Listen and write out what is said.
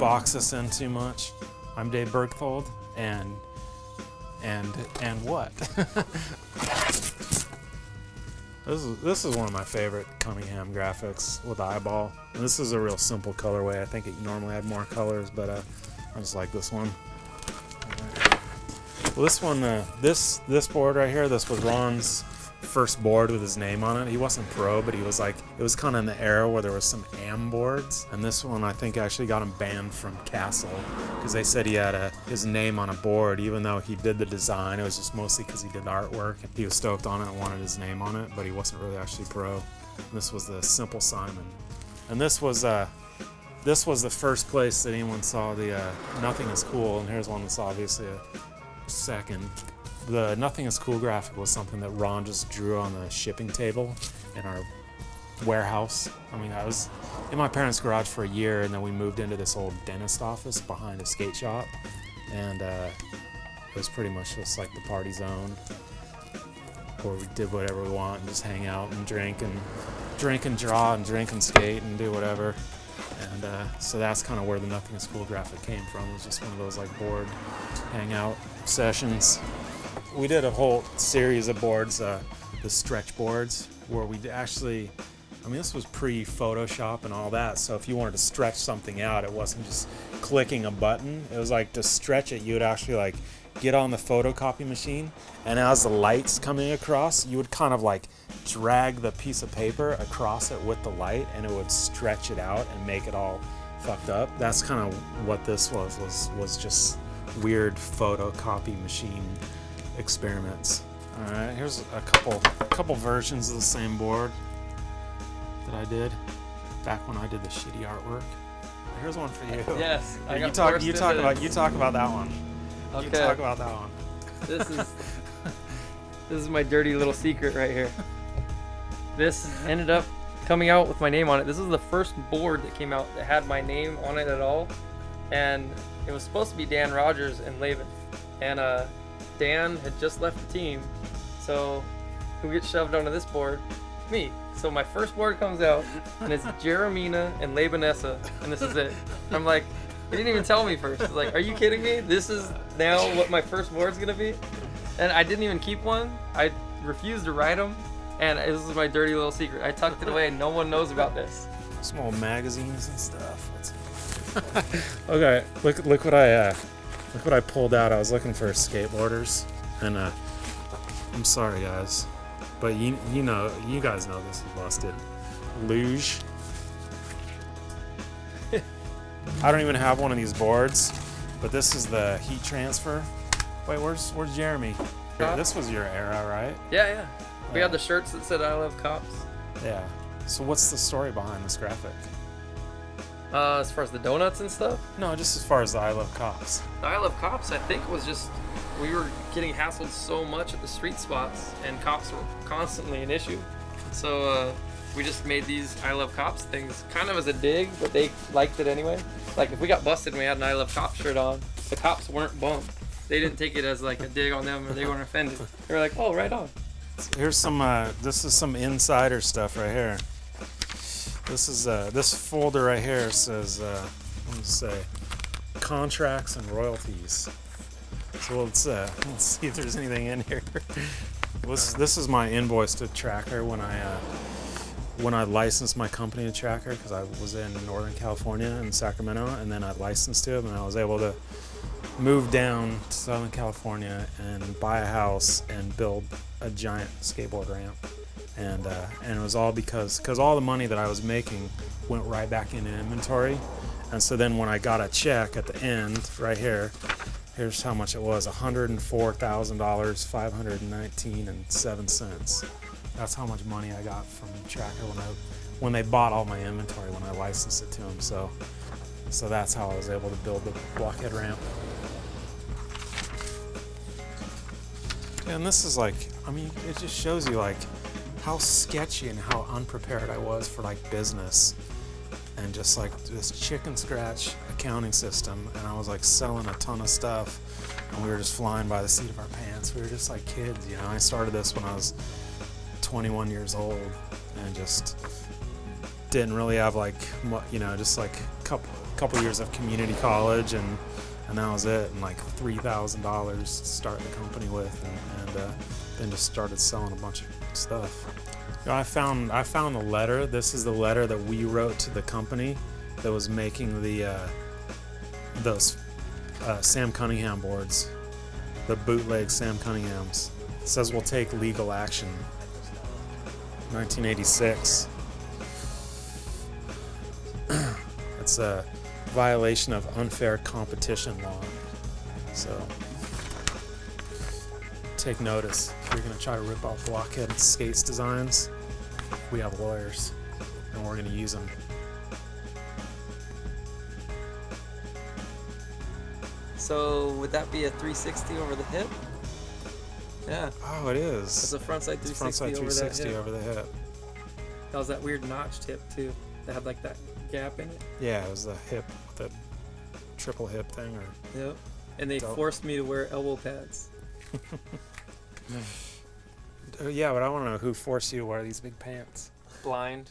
box us in too much. I'm Dave Bergthold, and what? This is one of my favorite Cunningham graphics with the eyeball. And this is a real simple colorway. I think it normally had more colors, but I just like this one. Well, this one, this board right here, this was Ron's first board with his name on it. He wasn't pro, but he was like, it was kind of in the era where there was some AM boards. And this one, I think, actually got him banned from Castle because they said he had his name on a board, even though he did the design. It was just mostly because he did the artwork. And he was stoked on it and wanted his name on it, but he wasn't really actually pro. And this was the Simple Simon. And this was the first place that anyone saw the Nothing is Cool, and here's one that's obviously a second. The Nothing is Cool graphic was something that Ron just drew on the shipping table in our warehouse. I mean, I was in my parents' garage for a year, and then we moved into this old dentist office behind a skate shop, and it was pretty much just like the party zone where we did whatever we want and just hang out and drink and draw and drink and skate and do whatever. And so that's kind of where the Nothing is Cool graphic came from. It was just one of those like board hangout sessions. We did a whole series of boards, the stretch boards, where we actually, I mean, this was pre-Photoshop and all that, so if you wanted to stretch something out, it wasn't just clicking a button. It was like, to stretch it, you would actually like get on the photocopy machine, and as the light's coming across, you would kind of like drag the piece of paper across it with the light, and it would stretch it out and make it all fucked up. That's kind of what this was just weird photocopy machine experiments. All right, here's a couple versions of the same board that I did back when I did the shitty artwork. Here's one for you. Yes, you talk about that one. Okay. You talk about that one. This is my dirty little secret right here. This ended up coming out with my name on it. This is the first board that came out that had my name on it at all, and it was supposed to be Dan Rogers and Laban, and Dan had just left the team, so who gets shoved onto this board? Me. So my first board comes out, and it's Jeremina and Labanessa, and this is it. I'm like, he didn't even tell me first. I was like, are you kidding me? This is now what my first board's gonna be? And I didn't even keep one. I refused to write them, and this is my dirty little secret. I tucked it away, and no one knows about this. Small magazines and stuff. Okay, look what I pulled out. I was looking for skateboarders, and I'm sorry guys, but you guys know this is busted. Luge. I don't even have one of these boards, but this is the heat transfer. Wait, where's Jeremy? This was your era, right? Yeah. We had the shirts that said I love cops. Yeah. So what's the story behind this graphic? As far as the donuts and stuff? No, just as far as the I Love Cops. The I Love Cops, I think, was just, we were getting hassled so much at the street spots, and cops were constantly an issue. So we just made these I Love Cops things kind of as a dig, but they liked it anyway. Like if we got busted and we had an I Love Cops shirt on, the cops weren't bummed. They didn't take it as like a dig on them, or they weren't offended. They were like, oh, right on. Here's some, this is some insider stuff right here. This is this folder right here says, let me say, contracts and royalties. So let's see if there's anything in here. This is my invoice to Tracker when I licensed my company to Tracker, because I was in Northern California in Sacramento, and then I licensed to him, and I was able to move down to Southern California and buy a house and build a giant skateboard ramp. And it was all because all the money that I was making went right back into inventory. And so then when I got a check at the end, right here, here's how much it was: $104,000, $519.07. That's how much money I got from Tracker when they bought all my inventory when I licensed it to them. So that's how I was able to build the Blockhead ramp. And this is like, I mean, it just shows you like how sketchy and how unprepared I was for like business, and just like this chicken scratch accounting system, and I was like selling a ton of stuff, and we were just flying by the seat of our pants. We were just like kids, you know. I started this when I was 21 years old, and just didn't really have like you know, just like a couple years of community college, and that was it, and like $3,000 to start the company with, and then just started selling a bunch of stuff. You know, I found a letter. This is the letter that we wrote to the company that was making those Sam Cunningham boards, the bootleg Sam Cunninghams. It says we'll take legal action. 1986. It's a violation of unfair competition law. So take notice. If you're going to try to rip off Blockhead Skates designs, we have lawyers, and we're going to use them. So would that be a 360 over the hip? Yeah. Oh, it is. It's a frontside 360, frontside 360 over the hip. That was that weird notched hip too. That had like that gap in it. Yeah, it was the hip, the triple hip thing, or. Yep. And they forced me to wear elbow pads. Yeah, but I want to know who forced you to wear these big pants. Blind.